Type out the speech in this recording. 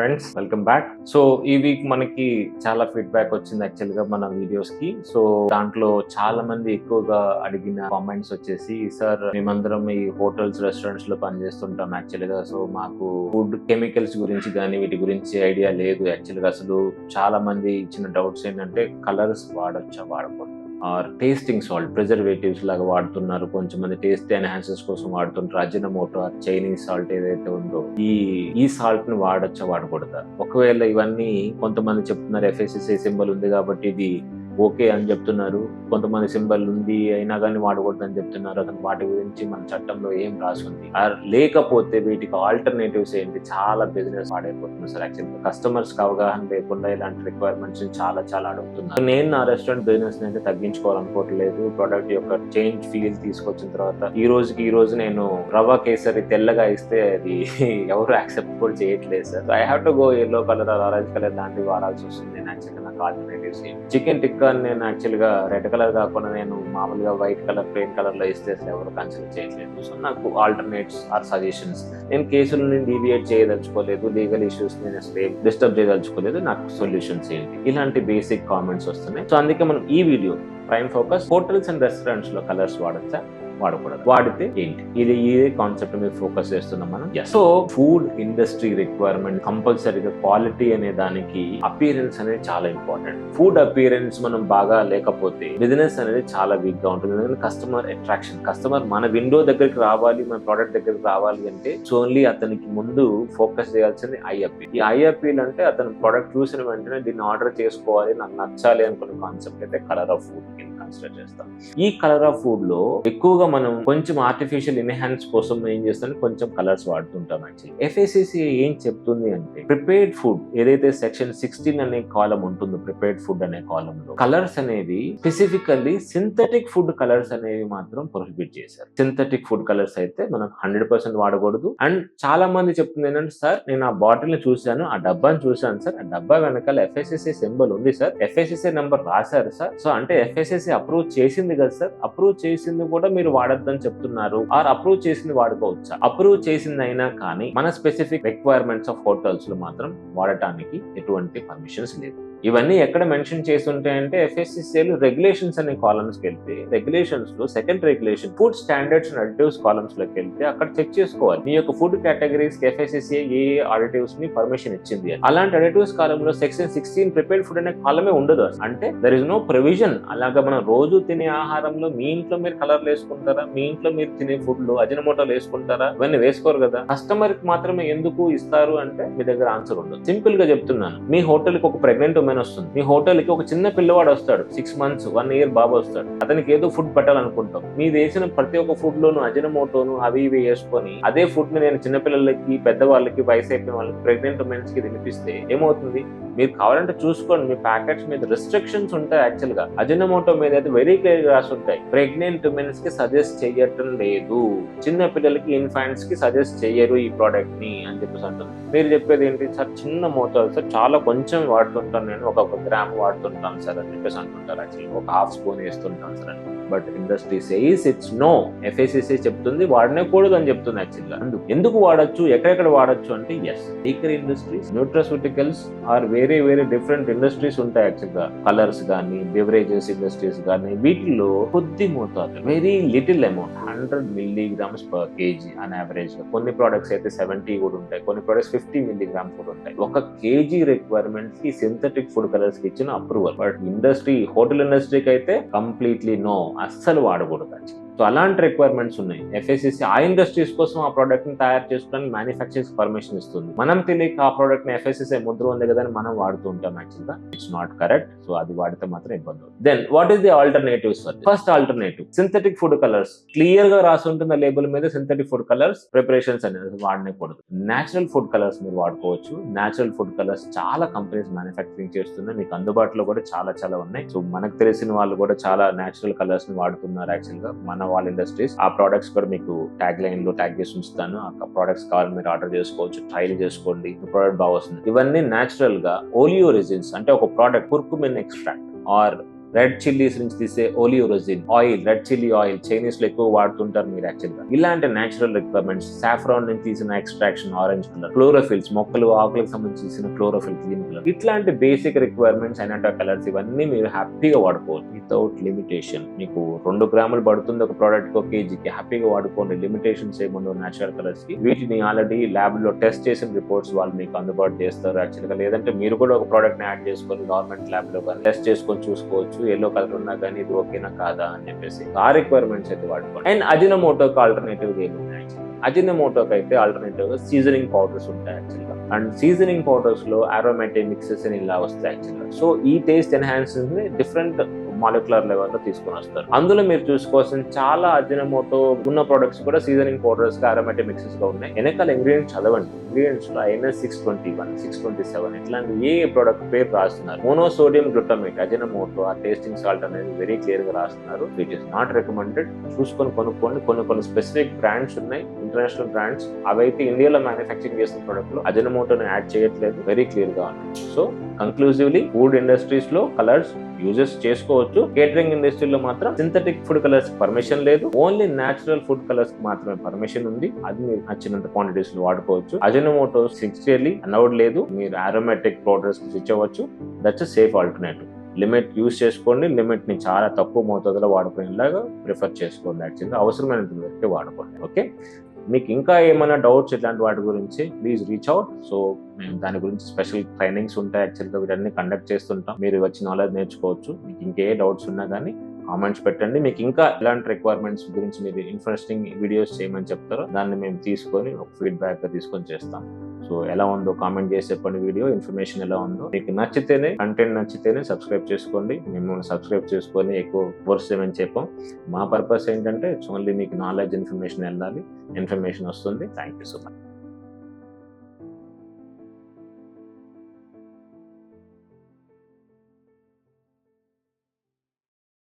Friends, welcome back. So ఈ week మనకి చాలా ఫీడ్బ్యాక్ వచ్చింది యాక్చువల్ గా మన వీడియోస్ కి. సో దాంట్లో చాలా మంది ఎక్కువగా అడిగిన కామెంట్స్ వచ్చేసి, సార్ మేమందరం ఈ హోటల్స్ రెస్టారెంట్స్ లో పనిచేస్తుంటాం యాక్చువల్ గా. సో మాకు ఫుడ్ కెమికల్స్ గురించి కానీ వీటి గురించి ఐడియా లేదు యాక్చువల్ గా. అసలు చాలా మంది ఇచ్చిన డౌట్స్ ఏంటంటే కలర్స్ వాడొచ్చా వాడకూడదు, ఆర్ టేస్టింగ్ సాల్ట్ ప్రిజర్వేటివ్స్ లాగా వాడుతున్నారు, కొంచెం మంది టేస్ట్ ఎన్హాన్సర్స్ కోసం వాడుతుంటారు, అజినోమోటో చైనీస్ సాల్ట్ ఏదైతే ఉందో ఈ సాల్ట్ ని వాడొచ్చా వాడకూడదా. ఒకవేళ ఇవన్నీ కొంతమంది చెప్తున్నారు FSSAI సింబల్ ఉంది కాబట్టి ఇది ఓకే అని చెప్తున్నారు, కొంతమంది సింబల్ ఉంది అయినా కానీ వాడకూడదు అని చెప్తున్నారు. అతను వాటి గురించి మన చట్టంలో ఏం రాసుంది, లేకపోతే వీటికి ఆల్టర్నేటివ్స్ ఏంటి, చాలా బిజినెస్ వాడైపోతున్నారు సార్. యాక్చువల్గా కస్టమర్స్ కి అవగాహన లేకుండా ఇలాంటి రిక్వైర్మెంట్స్ చాలా అడుగుతున్నారు. నేను నా రెస్టారెంట్ బిజినెస్ అయితే తగ్గించుకోవాలనుకోవట్లేదు. ప్రొడక్ట్ యొక్క చేంజ్ ఫీల్ తీసుకొచ్చిన తర్వాత ఈ రోజు నేను రవ్వ కేసరి తెల్లగా ఇస్తే అది ఎవరు యాక్సెప్ట్ కూడా చేయట్లేదు sir. I have to go yellow colour orange colour లాంటివి వాడాల్సి వస్తుంది. నేను యాక్చువల్గా నాకు ఆల్టర్నేటివ్స్ చికెన్ టిక్కా నేను యాక్చువల్ గా రెడ్ కలర్ కాకుండా నేను మామూలుగా వైట్ కలర్ ప్లెయిన్ కలర్ లో ఇస్తే ఎవరు కన్సిడర్ చేయట్లేదు. సో నాకు ఆల్టర్నేట్స్ ఆర్ సజెషన్స్, నేను కేసుల నుండి డీవియేట్ చేయదలుచుకోలేదు, లీగల్ ఇష్యూస్ నేను అసలు డిస్టర్బ్ చేయదలుచుకోలేదు, నాకు సొల్యూషన్స్ ఏంటి, ఇలాంటి బేసిక్ కామెంట్స్ వస్తున్నాయి. సో అందుకే మనం ఈ video prime focus hotels and restaurants లో కలర్స్ వాడచ్చా వాడకూడదు, వాడితే ఏంటి, ఇదే కాన్సెప్ట్ మీద ఫోకస్ చేస్తున్నాం మనం. సో ఫుడ్ ఇండస్ట్రీ రిక్వైర్మెంట్ కంపల్సరీగా క్వాలిటీ అనే దానికి అపియరెన్స్ అనేది చాలా ఇంపార్టెంట్. ఫుడ్ అపియరెన్స్ మనం బాగా లేకపోతే బిజినెస్ అనేది చాలా వీక్ గా ఉంటుంది. ఎందుకంటే కస్టమర్ అట్రాక్షన్, కస్టమర్ మన విండో దగ్గరికి రావాలి, మన ప్రోడక్ట్ దగ్గరికి రావాలి అంటే సో ఓన్లీ అతనికి ముందు ఫోకస్ చేయాల్సింది ఐ అపీల్. ఈ ఐ అపీల్ అంటే అతను ప్రోడక్ట్ చూసిన వెంటనే దీన్ని ఆర్డర్ చేసుకోవాలి, నాకు నచ్చాలి అనుకున్న కాన్సెప్ట్ అయితే కలర్ ఆఫ్ ఫుడ్ కింద కన్సిడర్ చేస్తాం. ఈ కలర్ ఆఫ్ ఫుడ్ లో ఎక్కువగా మనం కొంచెం ఆర్టిఫిషియల్ ఎన్హాన్స్ కోసం ఏం చేస్తాం, కొంచెం కలర్స్ వాడుతుంటాం. యాక్చువల్లీ FSSAI ఏం చెప్తుంది అంటే ప్రిపేర్డ్ ఫుడ్ ఏదైతే సెక్షన్ 16 అనే కాలం ఉంటుందో, ప్రిపేర్డ్ ఫుడ్ అనే కాలం లో కలర్స్ అనేవి స్పెసిఫికల్లీ సింథటిక్ ఫుడ్ కలర్స్ అనేవి మాత్రం ప్రొహిబిట్ చేశారు. సింథటిక్ ఫుడ్ కలర్స్ అయితే మనం 100% వాడకూడదు. అండ్ చాలా మంది చెప్తుంది ఏంటంటే, సార్ నేను ఆ బాటిల్ ని చూశాను, ఆ డబ్బాని చూశాను సార్, ఆ డబ్బా వెనకాల FSSAI సింబల్ ఉంది సార్, FSSAI నెంబర్ రాశారు సార్, సో అంటే FSSAI అప్రూవ్ చేసింది కదా సార్, అప్రూవ్ చేసింది కూడా మీరు వాడొద్దని చెప్తున్నారు, ఆర్ అప్రూవ్ చేసింది వాడుకోవచ్చా. అప్రూవ్ చేసింది అయినా కానీ మన స్పెసిఫిక్ రిక్వైర్మెంట్స్ ఆఫ్ హోటల్స్ లో మాత్రం వాడటానికి ఎటువంటి పర్మిషన్స్ లేదు. ఇవన్నీ ఎక్కడ మెన్షన్ చేస్తుంటాయంటే FSSAI రెగ్యులేషన్స్ అనే కాలమ్స్ కి వెళ్తే, రెగ్యులేషన్స్ లో second regulation food standards and additives columns లోకి వెళ్తే అక్కడ చెక్ చేసుకోవాలి మీ యొక్క ఫుడ్ కేటగిరీస్ కి FSSAI ఏ అడిటివ్స్ ని పర్మిషన్ ఇచ్చింది. అలాంటి అడిటివ్స్ కాలం లో సెక్షన్ 16 ప్రిపేర్డ్ ఫుడ్ అనే కాలమే ఉండదు. అంటే దర్ ఇస్ నో ప్రొవిజన్. అలాగా మనం రోజు తినే ఆహారంలో మీ ఇంట్లో మీరు కలర్లు వేసుకుంటారా, మీ ఇంట్లో మీరు తినే ఫుడ్ లో అజినోమోటోలు వేసుకుంటారా, ఇవన్నీ వేసుకోరు కదా. కస్టమర్ కి మాత్రమే ఎందుకు ఇస్తారు అంటే మీ దగ్గర ఆన్సర్ ఉండదు. సింపుల్ గా చెప్తున్నాను, మీ హోటల్ కి ఒక ప్రెగ్నెంట్ వస్తుంది, మీ హోటల్ కి ఒక చిన్న పిల్లవాడు వస్తాడు, 6 months 1 year బాబు వస్తాడు, అతనికి ఏదో ఫుడ్ పెట్టాలనుకుంటాం, మీరు వేసిన ప్రతి ఒక్క ఫుడ్ లోను అజినోమోటోను అవి ఇవి వేసుకొని అదే ఫుడ్ ని నేను చిన్నపిల్లలకి, పెద్దవాళ్ళకి, వయసు అయిపోయిన వాళ్ళకి, ప్రెగ్నెంట్ ఉమెన్స్ కి తినిపిస్తే ఏమవుతుంది, మీరు కావాలంటే చూసుకోండి, మీ ప్యాకెట్స్ మీద రిస్ట్రిక్షన్స్ ఉంటాయి. యాక్చువల్ గా అజినోమోటో మీద అయితే వెరీ క్లియర్ గా రాసి ఉంటాయి, ప్రెగ్నెంట్ ఉమెన్స్ కి సజెస్ట్ చేయటం లేదు, చిన్న పిల్లలకి, ఇన్ఫాంట్స్ కి సజెస్ట్ చేయరు ఈ ప్రోడక్ట్ ని అని చెప్పేసి అంటుంది. మీరు చెప్పేది ఏంటి సార్, చిన్న మోతాదు సార్, చాలా కొంచెం వాడుతుంటాను, నేను ఒక గ్రామ్ వాడుతుంటాను సార్ అని చెప్పేసి అంటుంటారు. యాక్చువల్లీ ఒక ½ స్పూన్ వేస్తుంటాను సార్ అని. But industry says it's no, FSSAI చెప్తుంది వాడనేకూడదు అని చెప్తుంది. యాక్చువల్గా ఎందుకు వాడచ్చు, ఎక్కడెక్కడ వాడచ్చు అంటే yes, bakery industries, nutraceuticals or వేరే డిఫరెంట్ ఇండస్ట్రీస్ ఉంటాయి. యాక్చువల్గా కలర్స్ కానీ, బెవరేజెస్ ఇండస్ట్రీస్ కానీ, వీటిల్లో కొద్ది మోతాదు, very little amount, 100 milligrams per kg an average. కొన్ని ప్రోడక్ట్స్ అయితే 70 కూడా ఉంటాయి, కొన్ని ప్రోడక్ట్స్ 50 milligrams కూడా ఉంటాయి. 1 kg రిక్వైర్మెంట్ కి సింథటిక్ ఫుడ్ కలర్స్ కి ఇచ్చిన అప్రూవల్. బట్ ఇండస్ట్రీ, హోటల్ ఇండస్ట్రీకి అయితే కంప్లీట్లీ నో, అస్సలు వాడకూడదు. సో అలాంటి రిక్వైర్మెంట్స్ ఉన్నాయి. FSSAI ఆ ఇండస్ట్రీస్ కోసం ఆ ప్రోడక్ట్ ని తయారు చేసుకోవడానికి మ్యానుఫ్యాక్చరింగ్ పర్మిషన్ ఇస్తుంది. మనం తెలియక ఆ ప్రోడక్ట్ ని FSSAI ముద్ర ఉంది కదా అని మనం వాడుతూ ఉంటాం. యాక్చువల్గా ఇట్స్ నాట్ కరెక్ట్. సో అది వాడితే మాత్రం ఇబ్బంది అవుతుంది. Then what is the alternatives for this? First alternative synthetic food colours. Clear గా రాసి ఉంటుంది లేబుల్ మీద, సింథటిక్ ఫుడ్ కలర్స్ ప్రిపరేషన్స్ అనేది వాడనేకూడదు. నేచురల్ ఫుడ్ కలర్స్ మీరు వాడుకోవచ్చు. నేచురల్ ఫుడ్ కలర్స్ చాలా కంపెనీస్ మ్యానుఫ్యాక్చరింగ్ చేస్తున్నాయి, మీకు అందుబాటులో కూడా చాలా ఉన్నాయి. సో మనకు తెలిసిన వాళ్ళు కూడా చాలా నేచురల్ కలర్స్ ని వాడుతున్నారు. యాక్చువల్గా మన వాళ్ళ ఇండస్ట్రీస్ ఆ ప్రొడక్ట్స్ కూడా మీకు ట్యాగ్ లైన్ లో ట్యాగ్ చేసి ఉంచుతాను. ఆ ప్రొడక్ట్స్ కావాలి మీరు ఆర్డర్ చేసుకోవచ్చు, ట్రైల్ చేసుకోండి, ప్రొడక్ట్ బాగా వస్తుంది. ఇవన్నీ నేచురల్ గా ఓలియో రెజిన్స్ అంటే ఒక product curcumin extract or red chillies నుంచి తీసే oleoresin oil, red chilli oil Chinese లో ఎక్కువ వాడుతుంటారు మీరు యాక్చువల్ గా. ఇలాంటి నేచురల్ రిక్వైర్మెంట్స్, సాఫ్రాన్ నుంచి తీసిన ఎక్స్ట్రాక్షన్ ఆరెంజ్ కలర్, క్లోరోఫిల్స్ మొక్కలు ఆకులకు సంబంధించి తీసిన క్లోరోఫిల్ గ్రీన్ కలర్, ఇట్లాంటి బేసిక్ రిక్వైర్మెంట్స్ అయినట్టు కలర్స్ ఇవన్నీ మీరు హ్యాపీగా వాడుకోవచ్చు వితౌట్ లిమిటేషన్. మీకు 2 గ్రాములు పడుతుంది ఒక ప్రోడక్ట్ ఒక కేజీకి, హ్యాపీగా వాడుకోండి. లిమిటేషన్స్ ఏముండవు నేచురల్ కలర్స్ కి. వీటిని ఆల్రెడీ ల్యాబ్ లో టెస్ట్ చేసిన రిపోర్ట్స్ వాళ్ళు మీకు అందుబాటు చేస్తారు యాక్చువల్ గా. లేదంటే మీరు కూడా ఒక ప్రోడక్ట్ ని యాడ్ చేసుకొని గవర్నమెంట్ ల్యాబ్ లో కానీ టెస్ట్ చేసుకొని చూసుకోవచ్చు, ఎల్లో కలర్ ఉన్నా కానీ ఇది ఓకేనా కాదా అని చెప్పేసి. ఆ రిక్వైర్మెంట్స్ అయితే వాడుకోండి. అండ్ అజినోమోటోకి ఆల్టర్నేటివ్ ఏమున్నాయి? అజినోమోటోకి అయితే ఆల్టర్నేటివ్ సీజనింగ్ పౌడర్స్ ఉంటాయి యాక్చువల్ గా. అండ్ సీజనింగ్ పౌడర్స్ లో అరోమాటిక్ మిక్సెస్ అని ఇలా వస్తాయి యాక్చువల్ గా. సో ఈ టేస్ట్ ఎన్హాన్సెస్ ని డిఫరెంట్ మాలిక్యులర్ లెవెల్ లో తీసుకొని వస్తారు. అందులో మీరు చూసుకోవాల్సిన చాలా అజినోమోటో ఉన్న ప్రొడక్ట్స్ కూడా సీజనింగ్ పౌడర్స్ గా అరోమాటిక్ మిక్సెస్ గా ఉన్నాయి. వెనకాల ఇంగ్రీడియంట్స్ చదవండి. ఇంగ్రీడియంట్స్ లో INS 621, 627 ఇట్లాంటి ఏ ప్రొడక్ట్ పేరు రాస్తున్నారు. మోనోసోడియం గ్లూటమేట్, అజినోమోటో, ఆ టేస్టింగ్ సాల్ట్ అనేది వెరీ క్లియర్ గా రాస్తున్నారు. It is not recommended. చూసుకొని కొనుక్కోండి. కొన్ని స్పెసిఫిక్ బ్రాండ్స్ ఉన్నాయి, ఇంటర్నేషనల్ బ్రాండ్స్, అవైతే ఇండియాలో మ్యానుఫ్యాక్చరింగ్ చేసిన ప్రొడక్ట్ లో అజినోమోటోని యాడ్ చేయట్లేదు, వెరీ క్లియర్ గా ఉన్నాయి. సో కంక్లూజివ్లీ ఫుడ్ ఇండస్ట్రీస్ లో కలర్స్ యూజెస్ చేసుకోవచ్చు. కేటరింగ్ ఇండస్ట్రీలో మాత్రం సింథటిక్ ఫుడ్ కలర్స్ పర్మిషన్ లేదు. ఓన్లీ న్యాచురల్ ఫుడ్ కలర్స్ మాత్రమే పర్మిషన్ ఉంది. అది మీరు నచ్చినంత క్వాంటిటీస్ లో వాడుకోవచ్చు. అజినోమోటో స్ట్రిక్ట్లీ అలౌడ్ లేదు. మీరు అరోమాటిక్ పౌడర్స్ స్విచ్ అవ్వచ్చు. That's safe alternative. Limit use చేసుకోండి. లిమిట్ ని చాలా తక్కువ మోతాదులో వాడుకునేలాగా ప్రిఫర్ చేసుకోండి. యాక్చువల్గా అవసరమైనంత వరకు వాడుకోండి. ఓకే, మీకు ఇంకా ఏమైనా డౌట్స్ ఇట్లాంటి వాటి గురించి ప్లీజ్ రీచ్ అవుట్. సో మేము దాని గురించి స్పెషల్ ట్రైనింగ్స్ ఉంటాయి యాక్చువల్గా, వీటన్ని కండక్ట్ చేస్తుంటాం. మీరు వచ్చి నాలెడ్జ్ నేర్చుకోవచ్చు. మీకు ఇంకే డౌట్స్ ఉన్నా కానీ కామెంట్స్ పెట్టండి. మీకు ఇంకా ఎలాంటి రిక్వైర్మెంట్స్ గురించి మీరు ఇంట్రెస్టింగ్ వీడియోస్ చేయమని చెప్తారో దాన్ని మేము తీసుకొని ఒక ఫీడ్బ్యాక్ తీసుకొని చేస్తాం. సో ఎలా ఉందో కామెంట్ చేసి చెప్పండి. వీడియో ఇన్ఫర్మేషన్ ఎలా ఉందో మీకు నచ్చితేనే, కంటెంట్ నచ్చితేనే సబ్స్క్రైబ్ చేసుకోండి. మేము సబ్స్క్రైబ్ చేసుకొని ఎక్కువ కోర్స్ ఏమని చెప్పాం. మా పర్పస్ ఏంటంటే ఓన్లీ మీకు నాలెడ్జ్, ఇన్ఫర్మేషన్ వెళ్ళాలి. ఇన్ఫర్మేషన్ వస్తుంది. Thank you so much.